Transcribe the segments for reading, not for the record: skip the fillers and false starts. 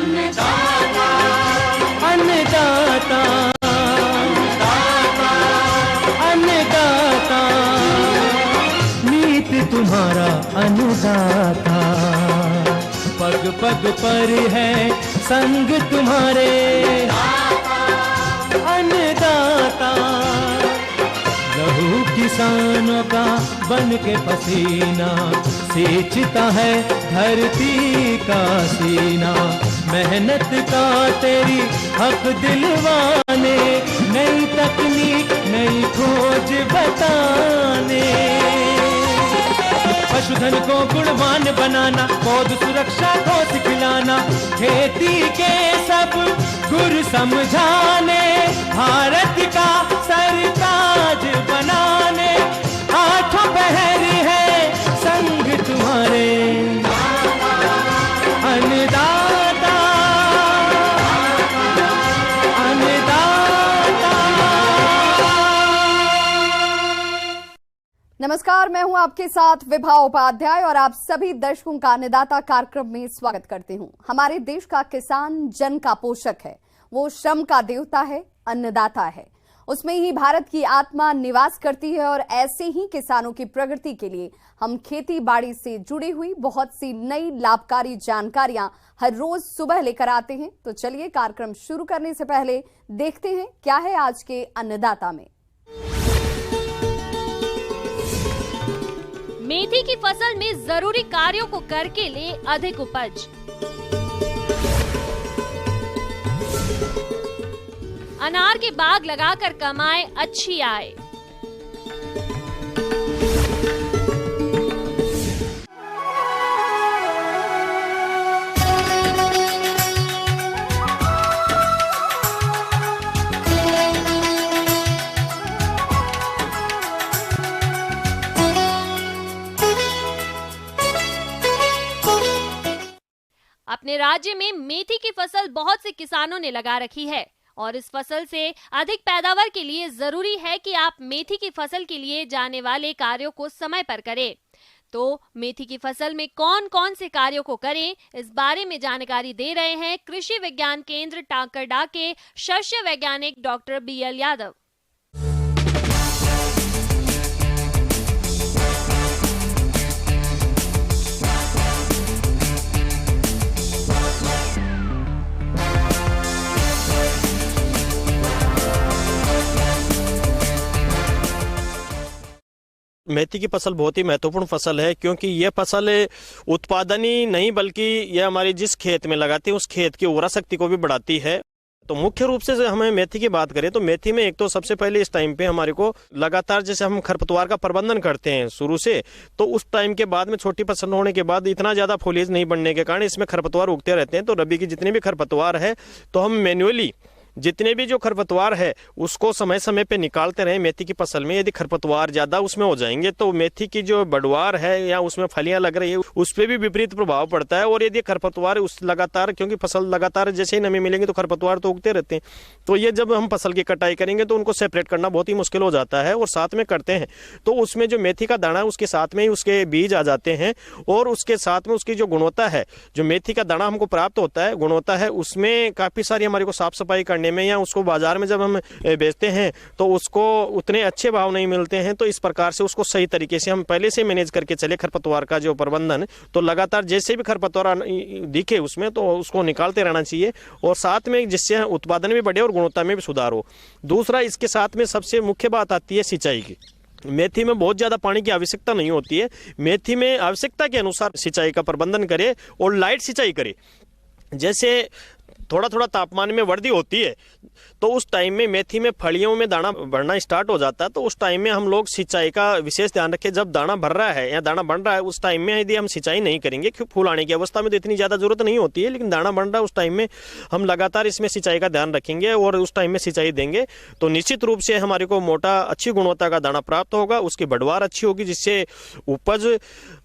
अन्नदाता, अन्नदाता, नीत तुम्हारा अन्नदाता, पग पग पर है संग तुम्हारे अन्नदाता। लहू किसानों का बन के पसीना सींचता है धरती का सीना, मेहनत का तेरी हक दिलवाने, नई तकनीक नई खोज बताने। पशुधन को गुणवान बनाना, पौध सुरक्षा को सिखलाना, खेती के सब गुर समझाने, भारत का सरताज बनाने, आठों पहर है संग तुम्हारे अन्नदाता, अन्नदाता। नमस्कार, मैं हूं आपके साथ विभा उपाध्याय और आप सभी दर्शकों का अन्नदाता कार्यक्रम में स्वागत करती हूं। हमारे देश का किसान जन का पोषक है, वो श्रम का देवता है, अन्नदाता है। उसमें ही भारत की आत्मा निवास करती है और ऐसे ही किसानों की प्रगति के लिए हम खेती बाड़ी से जुड़ी हुई बहुत सी नई लाभकारी जानकारियां हर रोज सुबह लेकर आते हैं। तो चलिए कार्यक्रम शुरू करने से पहले देखते हैं क्या है आज के अन्नदाता में। मेथी की फसल में जरूरी कार्यों को करके ले अधिक उपज। अनार के बाग लगाकर कमाए अच्छी आय। अपने राज्य में मेथी की फसल बहुत से किसानों ने लगा रखी है और इस फसल से अधिक पैदावार के लिए जरूरी है कि आप मेथी की फसल के लिए जाने वाले कार्यों को समय पर करें। तो मेथी की फसल में कौन कौन से कार्यों को करें, इस बारे में जानकारी दे रहे हैं कृषि विज्ञान केंद्र टाकरडा के शस्य वैज्ञानिक डॉक्टर BL यादव। मेथी की फसल बहुत ही महत्वपूर्ण फसल है, क्योंकि यह फसल उत्पादन ही नहीं बल्कि यह हमारी जिस खेत में लगाती है उस खेत की उर्वरा शक्ति को भी बढ़ाती है। तो मुख्य रूप से हमें मेथी की बात करें तो मेथी में एक तो सबसे पहले इस टाइम पे हमारे को लगातार जैसे हम खरपतवार का प्रबंधन करते हैं शुरू से, तो उस टाइम के बाद में छोटी फसल होने के बाद इतना ज़्यादा फॉलिएज नहीं बनने के कारण इसमें खरपतवार उगते रहते हैं। तो रबी की जितनी भी खरपतवार है तो हम मैन्युअली जितने भी जो खरपतवार है उसको समय समय पे निकालते रहे मेथी की फसल में। यदि खरपतवार ज़्यादा उसमें हो जाएंगे तो मेथी की जो बढ़वार है या उसमें फलियां लग रही है उस पर भी विपरीत प्रभाव पड़ता है। और यदि खरपतवार उस लगातार, क्योंकि फसल लगातार जैसे ही नमी मिलेंगे तो खरपतवार तो उगते रहते हैं, तो ये जब हम फसल की कटाई करेंगे तो उनको सेपरेट करना बहुत ही मुश्किल हो जाता है। और साथ में करते हैं तो उसमें जो मेथी का दाना है उसके साथ में ही उसके बीज आ जाते हैं और उसके साथ में उसकी जो गुणवत्ता है, जो मेथी का दाना हमको प्राप्त होता है गुणवत्ता है, उसमें काफ़ी सारी हमारे को साफ सफाई करने में या उसको बाजार में जब हम बेचते हैं तो उसको उतने अच्छे भाव नहीं मिलते हैं। तो इस प्रकार से उसको सही तरीके से हम पहले से मैनेज करके चले खरपतवार का जो प्रबंधन, तो लगातार जैसे भी खरपतवार दिखे उसमें तो उसको निकालते रहना चाहिए और साथ में जिससे उत्पादन भी बढ़े और गुणवत्ता में भी सुधार हो। दूसरा, इसके साथ में सबसे मुख्य बात आती है सिंचाई की। मेथी में बहुत ज़्यादा पानी की आवश्यकता नहीं होती है। मेथी में आवश्यकता के अनुसार सिंचाई का प्रबंधन करे और लाइट सिंचाई करे। जैसे थोड़ा थोड़ा तापमान में वृद्धि होती है तो उस टाइम में मेथी में फलियों में दाना बढ़ना स्टार्ट हो जाता है, तो उस टाइम में हम लोग सिंचाई का विशेष ध्यान रखें। जब दाना भर रहा है या दाना बन रहा है उस टाइम में यदि हम सिंचाई नहीं करेंगे, क्योंकि फूल आने की अवस्था में तो इतनी ज़्यादा जरूरत नहीं होती है, लेकिन दाना बन रहा है उस टाइम में हम लगातार इसमें सिंचाई का ध्यान रखेंगे और उस टाइम में सिंचाई देंगे तो निश्चित रूप से हमारे को मोटा अच्छी गुणवत्ता का दाना प्राप्त होगा, उसकी बढ़वार अच्छी होगी जिससे उपज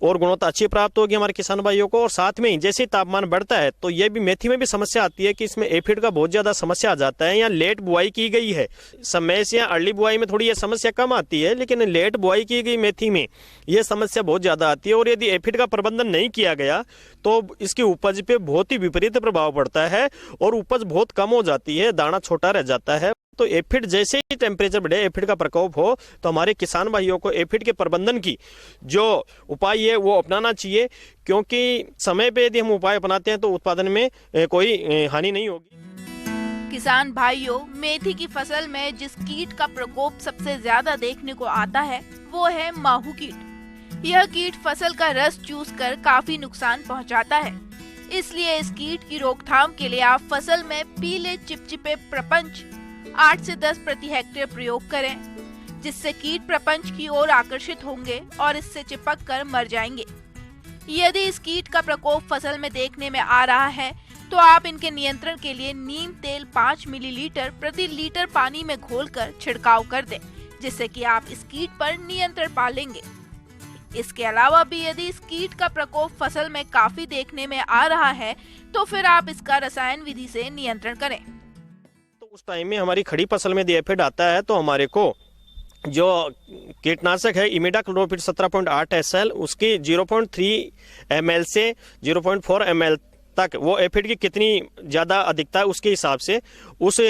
और गुणवत्ता अच्छी प्राप्त होगी हमारे किसान भाइयों को। और साथ में ही जैसे तापमान बढ़ता है तो ये भी मेथी में भी समस्या आती है कि इसमें एफिड का बहुत ज़्यादा समस्या आ जाता है। यहाँ लेट बुआई की गई है, समय से अर्ली बुआई में थोड़ी ये समस्या कम आती है, लेकिन लेट बुआई की गई मेथी में ये समस्या बहुत ज़्यादा आती है। और यदि एफिड का प्रबंधन नहीं किया गया तो इसकी उपज पे बहुत ही विपरीत प्रभाव पड़ता है और उपज बहुत कम हो जाती है, दाना छोटा रह जाता है। तो एफिड जैसे ही टेम्परेचर बढ़े, एफिड का प्रकोप हो, तो हमारे किसान भाइयों को एफिड के प्रबंधन की जो उपाय है वो अपनाना चाहिए, क्योंकि समय पे यदि हम उपाय अपनाते हैं तो उत्पादन में कोई हानि नहीं होगी। किसान भाइयों, मेथी की फसल में जिस कीट का प्रकोप सबसे ज्यादा देखने को आता है वो है माहू कीट। यह कीट फसल का रस चूस कर काफी नुकसान पहुंचाता है। इसलिए इस कीट की रोकथाम के लिए आप फसल में पीले चिपचिपे प्रपंच 8 से 10 प्रति हेक्टेयर प्रयोग करें, जिससे कीट प्रपंच की ओर आकर्षित होंगे और इससे चिपक कर मर जाएंगे। यदि इस कीट का प्रकोप फसल में देखने में आ रहा है तो आप इनके नियंत्रण के लिए नीम तेल 5 मिलीलीटर प्रति लीटर पानी में घोलकर छिड़काव कर दें, जिससे कि आप इस कीट पर नियंत्रण पा लेंगे। इसके अलावा भी यदि इस कीट का प्रकोप फसल में काफी देखने में आ रहा है तो फिर आप इसका रसायन विधि से नियंत्रण करें। तो उस टाइम में हमारी खड़ी फसल में यदि एफिड आता है तो हमारे को जो कीटनाशक है इमिडाक्लोरोपिड 17.8 SL उसकी 0.3 ml से 0.4 ml तक वो एफिड की कितनी ज़्यादा अधिकता है उसके हिसाब से उस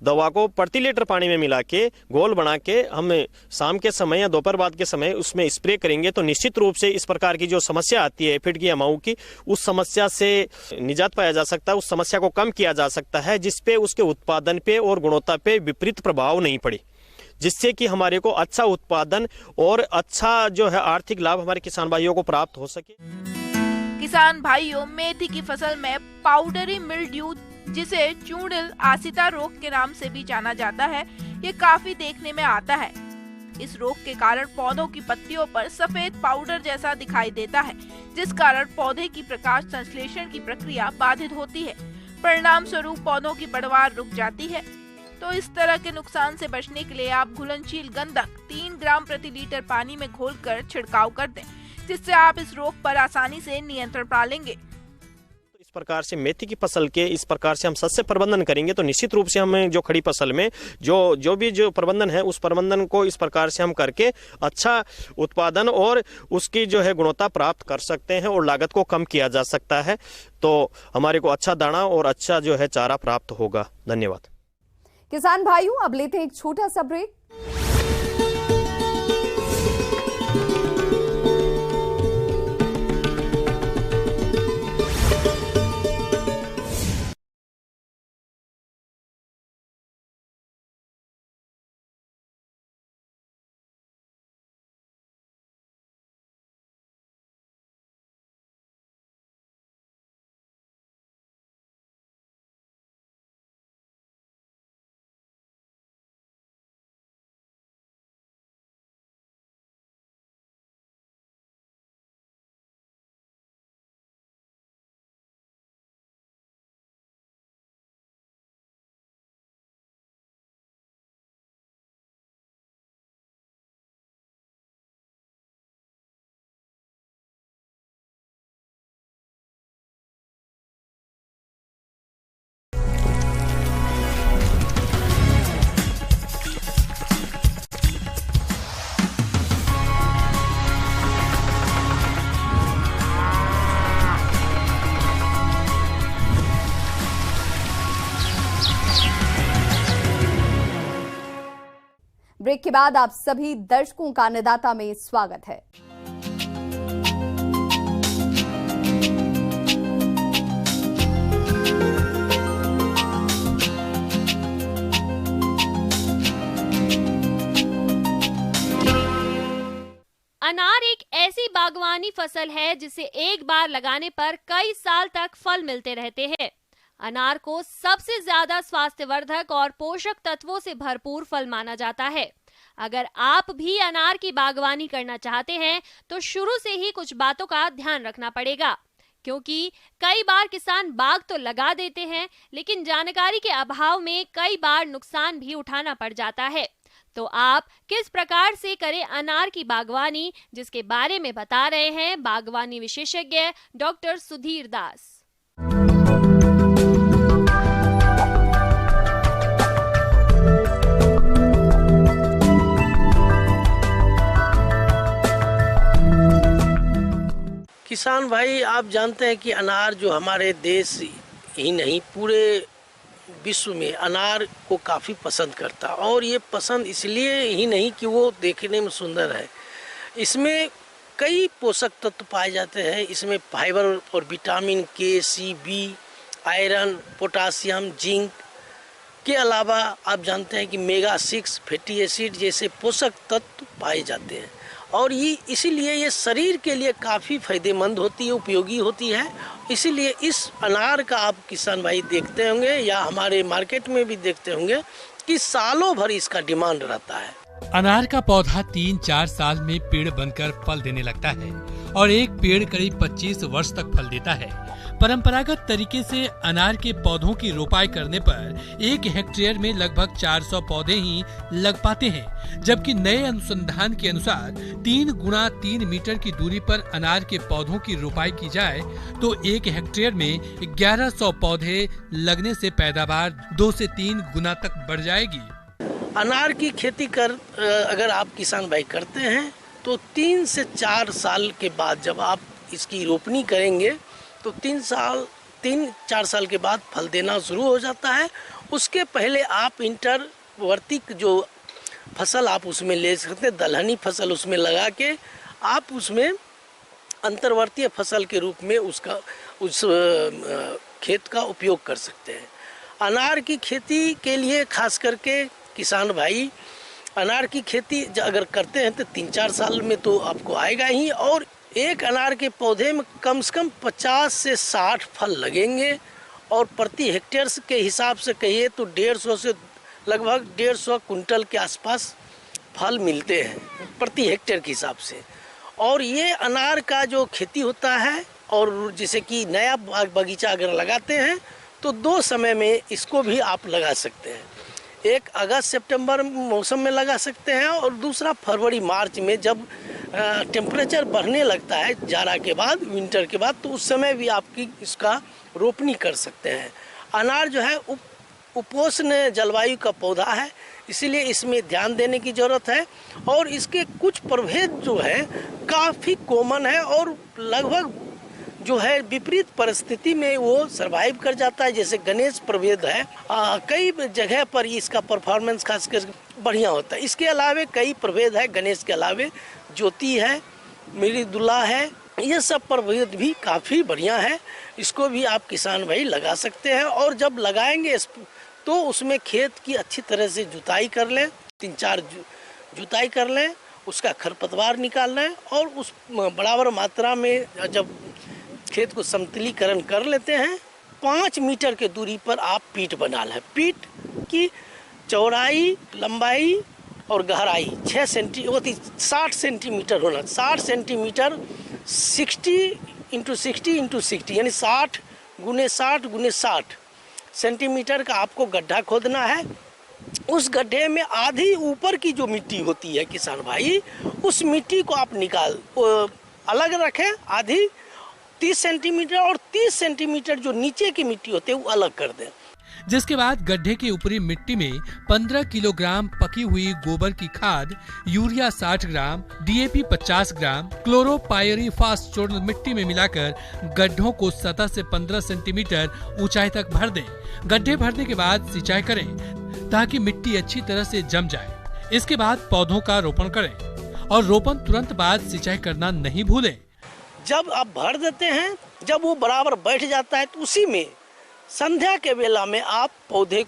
दवा को प्रति लीटर पानी में मिला के घोल बना के हम शाम के समय या दोपहर बाद के समय उसमें स्प्रे करेंगे तो निश्चित रूप से इस प्रकार की जो समस्या आती है एफिड की या माहू की, उस समस्या से निजात पाया जा सकता है, उस समस्या को कम किया जा सकता है, जिसपे उसके उत्पादन पे और गुणवत्ता पे विपरीत प्रभाव नहीं पड़े, जिससे कि हमारे को अच्छा उत्पादन और अच्छा जो है आर्थिक लाभ हमारे किसान भाइयों को प्राप्त हो सके। किसान भाइयों, मेथी की फसल में पाउडरी मिल्ड्यू, जिसे चूड़िल आसिता रोग के नाम से भी जाना जाता है, ये काफी देखने में आता है। इस रोग के कारण पौधों की पत्तियों पर सफेद पाउडर जैसा दिखाई देता है, जिस कारण पौधे की प्रकाश संश्लेषण की प्रक्रिया बाधित होती है। परिणाम स्वरूप पौधों की पैदावार रुक जाती है। तो इस तरह के नुकसान से बचने के लिए आप घुलनशील गंधक 3 ग्राम प्रति लीटर पानी में घोलकर छिड़काव कर दें, जिससे आप इस रोग पर आसानी से नियंत्रण पा लेंगे। तो इस प्रकार से मेथी की फसल के इस प्रकार से हम सस्य प्रबंधन करेंगे तो निश्चित रूप से हमें जो खड़ी फसल में जो प्रबंधन है उस प्रबंधन को इस प्रकार से हम करके अच्छा उत्पादन और उसकी जो है गुणवत्ता प्राप्त कर सकते हैं और लागत को कम किया जा सकता है। तो हमारे को अच्छा दाना और अच्छा जो है चारा प्राप्त होगा। धन्यवाद। किसान भाइयों, अब लेते हैं एक छोटा सा ब्रेक। ब्रेक के बाद आप सभी दर्शकों का अन्नदाता में स्वागत है। अनार एक ऐसी बागवानी फसल है जिसे एक बार लगाने पर कई साल तक फल मिलते रहते हैं। अनार को सबसे ज्यादा स्वास्थ्यवर्धक और पोषक तत्वों से भरपूर फल माना जाता है। अगर आप भी अनार की बागवानी करना चाहते हैं तो शुरू से ही कुछ बातों का ध्यान रखना पड़ेगा, क्योंकि कई बार किसान बाग तो लगा देते हैं लेकिन जानकारी के अभाव में कई बार नुकसान भी उठाना पड़ जाता है। तो आप किस प्रकार से करें अनार की बागवानी, जिसके बारे में बता रहे हैं बागवानी विशेषज्ञ डॉक्टर सुधीर दास। किसान भाई, आप जानते हैं कि अनार जो हमारे देश ही नहीं पूरे विश्व में अनार को काफ़ी पसंद करता, और ये पसंद इसलिए ही नहीं कि वो देखने में सुंदर है, इसमें कई पोषक तत्व पाए जाते हैं। इसमें फाइबर और विटामिन के, सी, बी, आयरन, पोटासियम, जिंक के अलावा आप जानते हैं कि मेगा 6 फैटी एसिड जैसे पोषक तत्व पाए जाते हैं, और ये इसीलिए ये शरीर के लिए काफ़ी फायदेमंद होती है, उपयोगी होती है। इसीलिए इस अनार का आप किसान भाई देखते होंगे या हमारे मार्केट में भी देखते होंगे कि सालों भर इसका डिमांड रहता है। अनार का पौधा 3-4 साल में पेड़ बनकर फल देने लगता है और एक पेड़ करीब 25 वर्ष तक फल देता है। परंपरागत तरीके से अनार के पौधों की रोपाई करने पर 1 हेक्टेयर में लगभग 400 पौधे ही लग पाते हैं, जबकि नए अनुसंधान के अनुसार 3 गुना 3 मीटर की दूरी पर अनार के पौधों की रोपाई की जाए तो 1 हेक्टेयर में 1100 पौधे लगने से पैदावार 2 से 3 गुना तक बढ़ जाएगी। अनार की खेती अगर आप किसान भाई करते हैं तो 3 से 4 साल के बाद जब आप इसकी रोपनी करेंगे तो 3-4 साल के बाद फल देना शुरू हो जाता है। उसके पहले आप इंटरवर्ती जो फसल आप उसमें ले सकते हैं, दलहनी फसल उसमें लगा के आप उसमें अंतर्वर्तीय फसल के रूप में उस खेत का उपयोग कर सकते हैं। अनार की खेती के लिए खास करके किसान भाई अनार की खेती अगर करते हैं तो 3-4 साल में तो आपको आएगा ही, और एक अनार के पौधे में कम से कम 50 से 60 फल लगेंगे, और प्रति हेक्टेयर के हिसाब से कहिए तो 150 से लगभग 150 कुंटल के आसपास फल मिलते हैं प्रति हेक्टेयर के हिसाब से। और ये अनार का जो खेती होता है, और जैसे कि नया बगीचा अगर लगाते हैं तो 2 समय में इसको भी आप लगा सकते हैं। एक अगस्त सितंबर मौसम में लगा सकते हैं, और दूसरा फरवरी मार्च में जब टेम्परेचर बढ़ने लगता है जाड़ा के बाद, विंटर के बाद, तो उस समय भी आपकी इसका रोपनी कर सकते हैं। अनार जो है उपोष्ण जलवायु का पौधा है, इसीलिए इसमें ध्यान देने की ज़रूरत है, और इसके कुछ प्रभेद जो है काफ़ी कॉमन है और लगभग जो है विपरीत परिस्थिति में वो सरवाइव कर जाता है। जैसे गणेश प्रभेद है, कई जगह पर इसका परफॉर्मेंस खासकर बढ़िया होता है। इसके अलावे कई प्रभेद है, गणेश के अलावे ज्योति है, मृदुला है, ये सब प्रभेद भी काफ़ी बढ़िया है। इसको भी आप किसान भाई लगा सकते हैं, और जब लगाएंगे तो उसमें खेत की अच्छी तरह से जुताई कर लें, 3-4 जुताई कर लें, उसका खरपतवार निकाल लें, और उस बराबर मात्रा में जब खेत को समतलीकरण कर लेते हैं, 5 मीटर के दूरी पर आप पीट बना लें। पीट की चौड़ाई, लंबाई और गहराई 60 सेंटीमीटर होना, 60 सेंटीमीटर 60 × 60 × 60 यानी 60 × 60 × 60 सेंटीमीटर का आपको गड्ढा खोदना है। उस गड्ढे में आधी ऊपर की जो मिट्टी होती है किसान भाई, उस मिट्टी को आप अलग रखें, आधी 30 सेंटीमीटर, और 30 सेंटीमीटर जो नीचे की मिट्टी होती है वो अलग कर दें। जिसके बाद गड्ढे की ऊपरी मिट्टी में 15 किलोग्राम पकी हुई गोबर की खाद, यूरिया 60 ग्राम, डीएपी 50 ग्राम, क्लोरोपायरीफास चूर्ण मिट्टी में मिलाकर गड्ढों को सतह से 15 सेंटीमीटर ऊंचाई तक भर दें। गड्ढे भरने के बाद सिंचाई करें ताकि मिट्टी अच्छी तरह से जम जाए। इसके बाद पौधों का रोपण करें, और रोपण तुरंत बाद सिंचाई करना नहीं भूलें। जब आप भर देते हैं, जब वो बराबर बैठ जाता है, तो उसी में संध्या के वेला में आप पौधे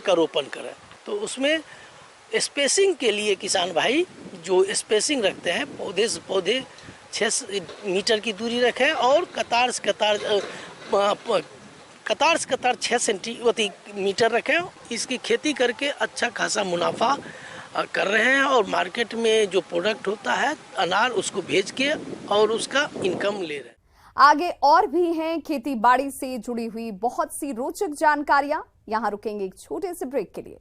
का रोपण करें। तो उसमें स्पेसिंग के लिए किसान भाई जो स्पेसिंग रखते हैं, पौधे से पौधे 6 मीटर की दूरी रखें, और कतार से कतार 6 सेंटीमीटर रखें। इसकी खेती करके अच्छा खासा मुनाफा कर रहे हैं, और मार्केट में जो प्रोडक्ट होता है अनार, उसको भेज के और उसका इनकम ले रहे हैं। आगे और भी हैं खेती बाड़ी से जुड़ी हुई बहुत सी रोचक जानकारियां। यहां रुकेंगे एक छोटे से ब्रेक के लिए।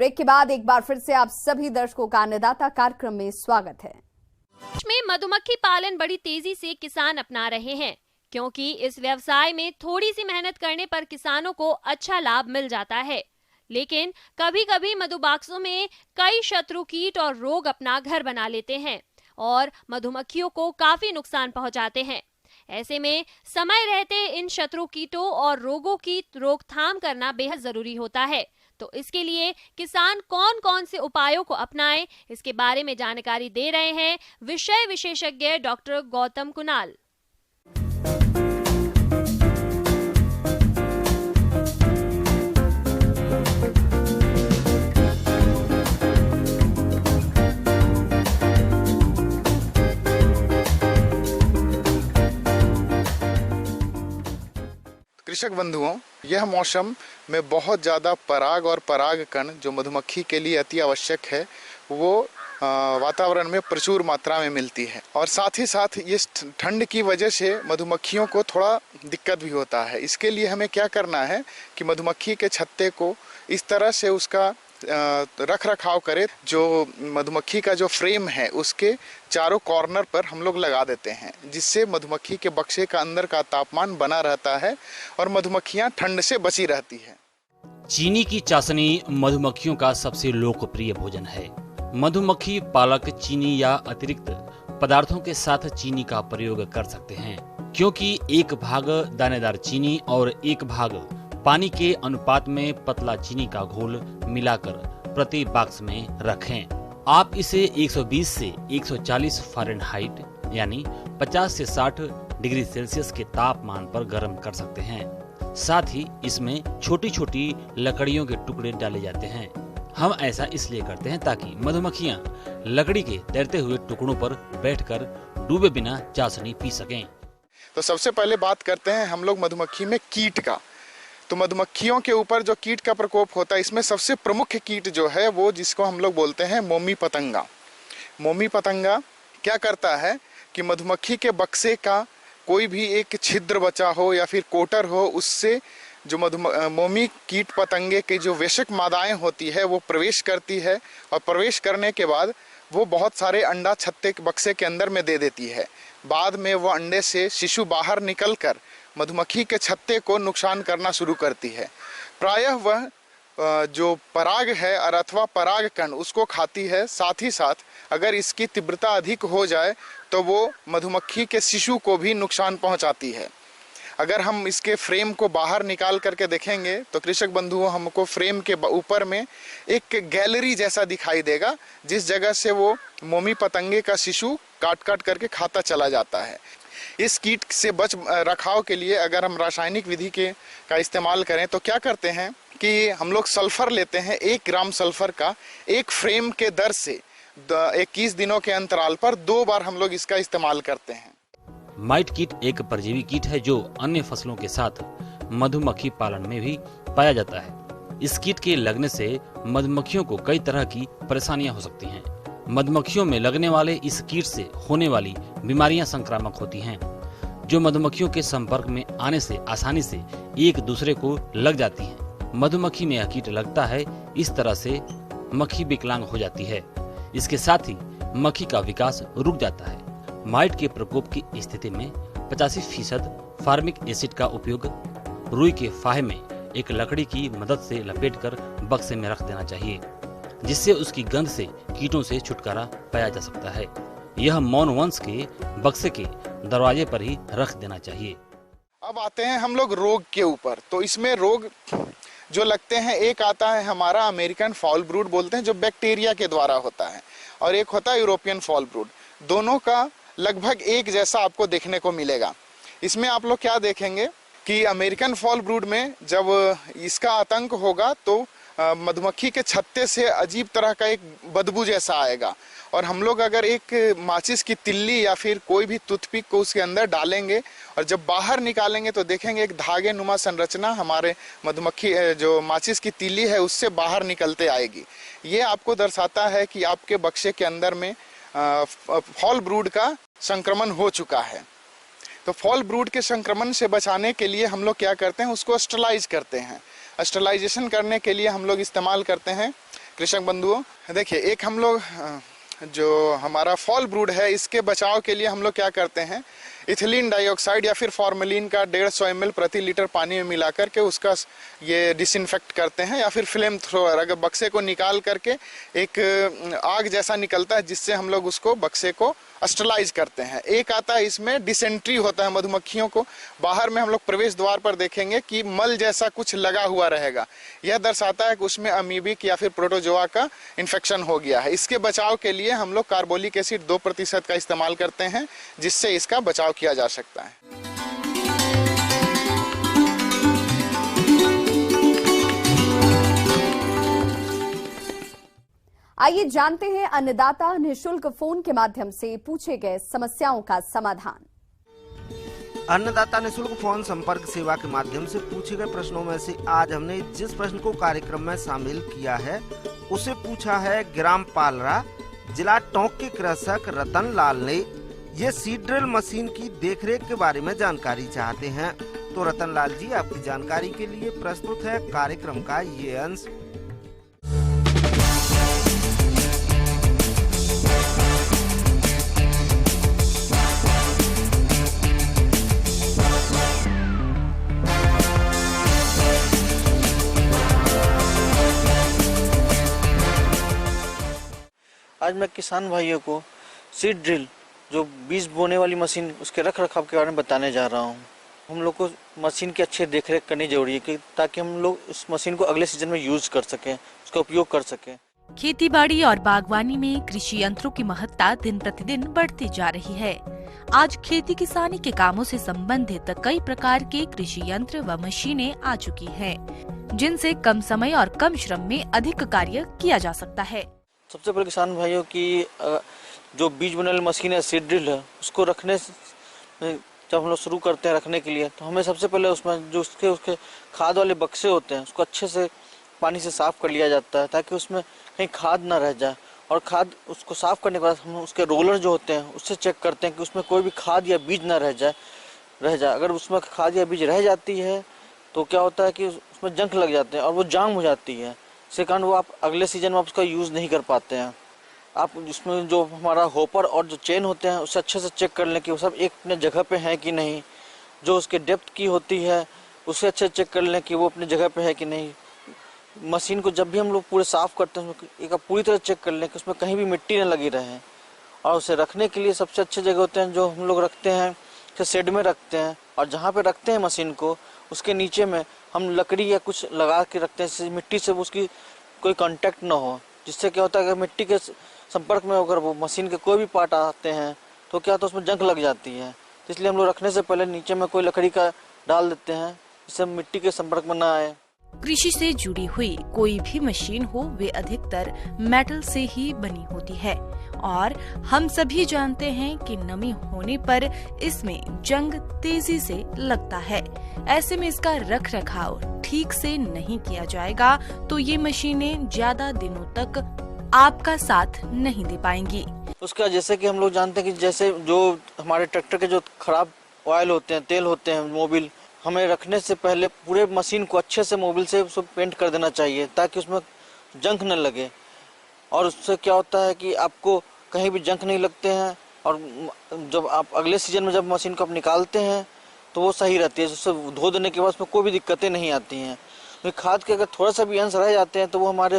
ब्रेक के बाद एक बार फिर से आप सभी दर्शकों का अन्नदाता कार्यक्रम में स्वागत है। देश में मधुमक्खी पालन बड़ी तेजी से किसान अपना रहे हैं, क्योंकि इस व्यवसाय में थोड़ी सी मेहनत करने पर किसानों को अच्छा लाभ मिल जाता है। लेकिन कभी कभी मधुबाक्सों में कई शत्रु कीट और रोग अपना घर बना लेते हैं और मधुमक्खियों को काफी नुकसान पहुंचाते हैं। ऐसे में समय रहते इन शत्रु कीटों और रोगों की रोकथाम करना बेहद जरूरी होता है। तो इसके लिए किसान कौन कौन से उपायों को अपनाएं, इसके बारे में जानकारी दे रहे हैं विषय विशेषज्ञ डॉक्टर गौतम कुणाल। कृषक बंधुओं, यह मौसम में बहुत ज़्यादा पराग और परागकण जो मधुमक्खी के लिए अति आवश्यक है वो वातावरण में प्रचुर मात्रा में मिलती है। और साथ ही साथ इस ठंड की वजह से मधुमक्खियों को थोड़ा दिक्कत भी होता है। इसके लिए हमें क्या करना है कि मधुमक्खी के छत्ते को इस तरह से उसका रख रखाव करे, जो मधुमक्खी का जो फ्रेम है उसके चारों कॉर्नर पर हम लोग लगा देते हैं, जिससे मधुमक्खी के बक्से का अंदर का तापमान बना रहता है और मधुमक्खियां ठंड से बची रहती है। चीनी की चाशनी मधुमक्खियों का सबसे लोकप्रिय भोजन है। मधुमक्खी पालक चीनी या अतिरिक्त पदार्थों के साथ चीनी का प्रयोग कर सकते हैं, क्योंकि एक भाग दानेदार चीनी और एक भाग पानी के अनुपात में पतला चीनी का घोल मिलाकर प्रति बॉक्स में रखें। आप इसे 120 से 140 फ़ारेनहाइट यानी 50 से 60 डिग्री सेल्सियस के तापमान पर गर्म कर सकते हैं। साथ ही इसमें छोटी छोटी लकड़ियों के टुकड़े डाले जाते हैं। हम ऐसा इसलिए करते हैं ताकि मधुमक्खियां लकड़ी के तैरते हुए टुकड़ों पर बैठकर डूबे बिना चाशनी पी सकें। तो सबसे पहले बात करते हैं हम लोग मधुमक्खी में कीट का। तो मधुमक्खियों के ऊपर जो कीट का प्रकोप होता है, इसमें सबसे प्रमुख कीट जो है वो जिसको हम लोग बोलते हैं मोमी पतंगा। मोमी पतंगा क्या करता है कि मधुमक्खी के बक्से का कोई भी एक छिद्र बचा हो या फिर कोटर हो, उससे जो मोमी कीट पतंगे की जो वेशक मादाएं होती है वो प्रवेश करती है और प्रवेश करने के बाद वो बहुत सारे अंडा छत्ते के बक्से के अंदर में दे देती है। बाद में वो अंडे से शिशु बाहर निकलकर मधुमक्खी के छत्ते को नुकसान करना शुरू करती है। प्रायः वह जो पराग है और अथवा परागकण उसको खाती है। साथ ही साथ अगर इसकी तीव्रता अधिक हो जाए तो वो मधुमक्खी के शिशु को भी नुकसान पहुंचाती है। अगर हम इसके फ्रेम को बाहर निकाल करके देखेंगे तो कृषक बंधुओं, हमको फ्रेम के ऊपर में एक गैलरी जैसा दिखाई देगा, जिस जगह से वो मोमी पतंगे का शिशु काट काट करके खाता चला जाता है। इस कीट से बच रखाव के लिए अगर हम रासायनिक विधि का इस्तेमाल करें तो क्या करते हैं कि हम लोग सल्फर लेते हैं। 1 ग्राम सल्फर का एक फ्रेम के दर से 21 दिनों के अंतराल पर 2 बार हम लोग इसका इस्तेमाल करते हैं। माइट कीट एक परजीवी कीट है जो अन्य फसलों के साथ मधुमक्खी पालन में भी पाया जाता है। इस कीट के लगने से मधुमक्खियों को कई तरह की परेशानियां हो सकती हैं। मधुमक्खियों में लगने वाले इस कीट से होने वाली बीमारियां संक्रामक होती हैं, जो मधुमक्खियों के संपर्क में आने से आसानी से एक दूसरे को लग जाती हैं। मधुमक्खी में यह कीट लगता है, इस तरह से मक्खी विकलांग हो जाती है। इसके साथ ही मक्खी का विकास रुक जाता है। माइट के प्रकोप की स्थिति में 85% फार्मिक एसिड का उपयोग रुई के फाहे में एक लकड़ी की मदद से लपेटकर बक्से में रख देना चाहिए, जिससे उसकी गंध से कीटों से छुटकारा पाया जा सकता है। यह मौन वंश के बक्से के दरवाजे पर ही रख देना चाहिए। अब आते हैं हम लोग रोग के ऊपर। तो इसमें रोग जो लगते हैं, एक आता है हमारा अमेरिकन फॉल ब्रूड बोलते हैं, जो बैक्टीरिया के द्वारा होता है, और एक होता है यूरोपियन फॉल ब्रूड। दोनों का लगभग एक जैसा आपको देखने को मिलेगा। इसमें आप लोग क्या देखेंगे कि अमेरिकन फॉल ब्रूड में जब इसका आतंक होगा तो मधुमक्खी के छत्ते से अजीब तरह का एक बदबू जैसा आएगा, और हम लोग अगर एक माचिस की तिल्ली या फिर कोई भी टूथपिक को उसके अंदर डालेंगे और जब बाहर निकालेंगे तो देखेंगे एक धागे नुमा संरचना हमारे मधुमक्खी जो माचिस की तिल्ली है उससे बाहर निकलते आएगी। ये आपको दर्शाता है कि आपके बक्से के अंदर में फॉल ब्रूड का संक्रमण हो चुका है। तो फॉल ब्रूड के संक्रमण से बचाने के लिए हम लोग क्या करते हैं, उसको स्टरलाइज करते हैं। स्टरलाइजेशन करने के लिए हम लोग इस्तेमाल करते हैं कृषक बंधुओं, देखिए एक हम लोग जो हमारा फॉल ब्रूड है इसके बचाव के लिए हम लोग क्या करते हैं, इथिलीन डाइऑक्साइड या फिर फॉर्मेलिन का 150 ml प्रति लीटर पानी में मिला करके उसका ये डिसइंफेक्ट करते हैं, या फिर फ्लेम थ्रोअर, अगर बक्से को निकाल करके एक आग जैसा निकलता है जिससे हम लोग उसको बक्से को स्टरलाइज करते हैं। एक आता है इसमें डिसेंट्री होता है मधुमक्खियों को, बाहर में हम लोग प्रवेश द्वार पर देखेंगे कि मल जैसा कुछ लगा हुआ रहेगा, यह दर्शाता है कि उसमें अमीबिक या फिर प्रोटोजोआ का इन्फेक्शन हो गया है। इसके बचाव के लिए हम लोग कार्बोलिक एसिड 2% का इस्तेमाल करते हैं जिससे इसका बचाव किया जा सकता है। आइए जानते हैं अन्नदाता निःशुल्क फोन के माध्यम से पूछे गए समस्याओं का समाधान। अन्नदाता निःशुल्क फोन संपर्क सेवा के माध्यम से पूछे गए प्रश्नों में से आज हमने जिस प्रश्न को कार्यक्रम में शामिल किया है उसे पूछा है ग्राम पालरा, जिला टोंक के कृषक रतन लाल ने। ये सीड ड्रिल मशीन की देखरेख के बारे में जानकारी चाहते हैं। तो रतन लाल जी, आपकी जानकारी के लिए प्रस्तुत है कार्यक्रम का ये अंश। आज मैं किसान भाइयों को सीड ड्रिल, जो बीज बोने वाली मशीन, उसके रख रखाव के बारे में बताने जा रहा हूँ। हम लोग को मशीन की अच्छी देखरेख करनी जरूरी है ताकि हम लोग उस मशीन को अगले सीजन में यूज कर सकें, उसका उपयोग कर सकें। खेतीबाड़ी और बागवानी में कृषि यंत्रों की महत्ता दिन प्रतिदिन बढ़ती जा रही है। आज खेती किसानी के कामों से संबंधित कई प्रकार के कृषि यंत्र व मशीनें आ चुकी हैं, जिनसे कम समय और कम श्रम में अधिक कार्य किया जा सकता है। सबसे पहले किसान भाइयों की जो बीज बोने वाली मशीन है, सीड ड्रिल है, उसको रखने जब हम लोग शुरू करते हैं रखने के लिए, तो हमें सबसे पहले उसमें जो उसके खाद वाले बक्से होते हैं उसको अच्छे से पानी से साफ कर लिया जाता है ताकि उसमें कहीं खाद ना रह जाए। और खाद उसको साफ करने के बाद हम उसके रोलर जो होते हैं उससे चेक करते हैं कि उसमें कोई भी खाद या बीज ना रह जाए। अगर उसमें खाद या बीज रह जाती है तो क्या होता है कि उसमें जंक लग जाते हैं और वो जाम हो जाती है, इसके कारण वो आप अगले सीजन में आप उसका यूज़ नहीं कर पाते हैं। आप इसमें जो हमारा होपर और जो चेन होते हैं उससे अच्छे से चेक कर लें कि वो सब एक अपने जगह पे हैं कि नहीं। जो उसके डेप्थ की होती है उससे अच्छे चेक कर लें कि वो अपने जगह पे है कि नहीं। मशीन को जब भी हम लोग पूरे साफ़ करते हैं एक पूरी तरह चेक कर लें कि उसमें कहीं भी मिट्टी न लगी रहे। और उसे रखने के लिए सबसे अच्छे जगह होते हैं जो हम लोग रखते हैं, कि शेड में रखते हैं, और जहाँ पे रखते हैं मशीन को उसके नीचे में हम लकड़ी या कुछ लगा के रखते हैं जिससे मिट्टी से उसकी कोई कांटेक्ट ना हो। जिससे क्या होता है अगर मिट्टी के संपर्क में अगर वो मशीन के कोई भी पार्ट आते हैं तो क्या होता है उसमें जंग लग जाती है। इसलिए हम लोग रखने से पहले नीचे में कोई लकड़ी का डाल देते हैं जिससे मिट्टी के संपर्क में ना आए। कृषि से जुड़ी हुई कोई भी मशीन हो, वे अधिकतर मेटल से ही बनी होती है और हम सभी जानते हैं कि नमी होने पर इसमें जंग तेजी से लगता है। ऐसे में इसका रख रखाव ठीक से नहीं किया जाएगा तो ये मशीनें ज्यादा दिनों तक आपका साथ नहीं दे पाएंगी। उसका जैसे कि हम लोग जानते हैं कि जैसे जो हमारे ट्रैक्टर के जो खराब ऑयल होते हैं, तेल होते हैं, मोबिल, हमें रखने से पहले पूरे मशीन को अच्छे से मोबिल से उसको पेंट कर देना चाहिए ताकि उसमें जंग न लगे। और उससे क्या होता है कि आपको कहीं भी जंग नहीं लगते हैं और जब आप अगले सीजन में जब मशीन को आप निकालते हैं तो वो सही रहती है। उससे धो देने के बाद उसमें कोई भी दिक्कतें नहीं आती हैं। तो खाद के अगर थोड़ा सा भी अंश रह जाते हैं तो वो हमारे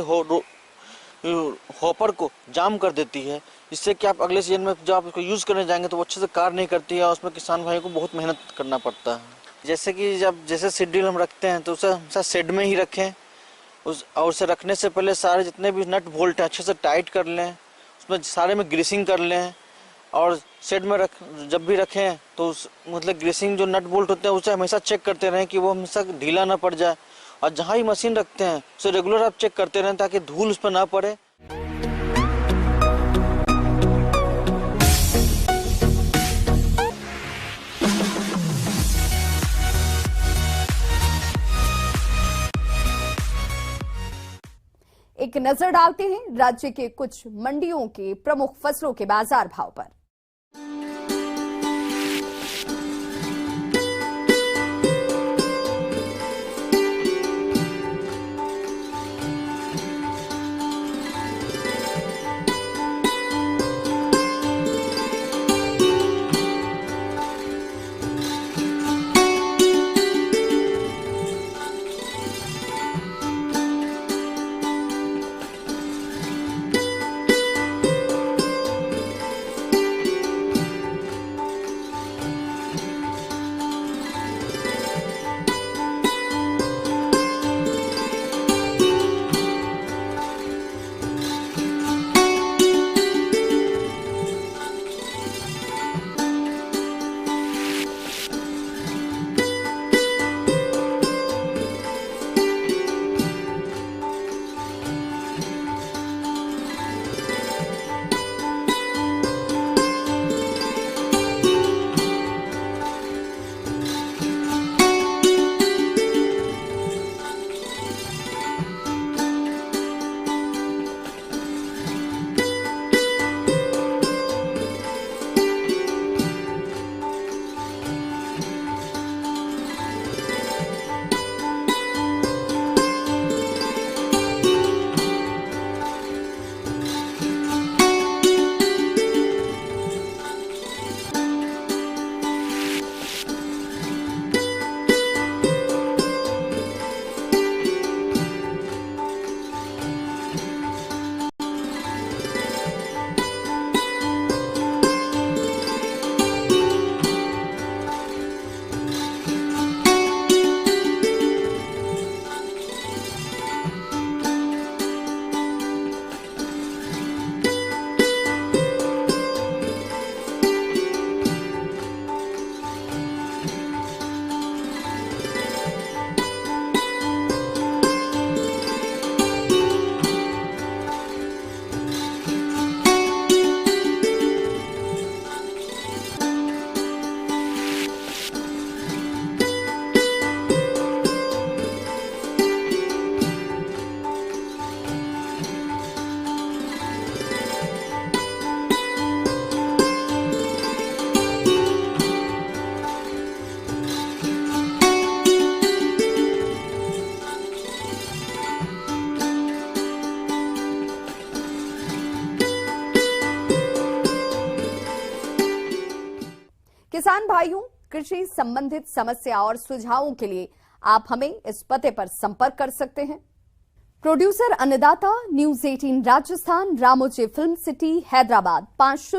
हॉपर को जाम कर देती है, जिससे कि आप अगले सीजन में जब आप उसको यूज़ करने जाएंगे तो वो अच्छे से कार्य नहीं करती है और उसमें किसान भाइयों को बहुत मेहनत करना पड़ता है। जैसे कि जैसे सीड ड्रिल हम रखते हैं तो उसे हमेशा शेड में ही रखें। और उसे रखने से पहले सारे जितने भी नट बोल्ट हैं अच्छे से टाइट कर लें, उसमें सारे में ग्रीसिंग कर लें। और शेड में जब भी रखें तो मतलब ग्रीसिंग जो नट बोल्ट होते हैं उसे हमेशा चेक करते रहें कि वो हमेशा ढीला ना पड़ जाए। और जहाँ भी मशीन रखते हैं उसे रेगुलर आप चेक करते रहें ताकि धूल उस पर ना पड़े। एक नजर डालते हैं राज्य के कुछ मंडियों के प्रमुख फसलों के बाजार भाव पर। किसान भाइयों, कृषि संबंधित समस्या और सुझावों के लिए आप हमें इस पते पर संपर्क कर सकते हैं। प्रोड्यूसर अन्नदाता, news 18 Rajasthan, Ramoji film city, Hyderabad 50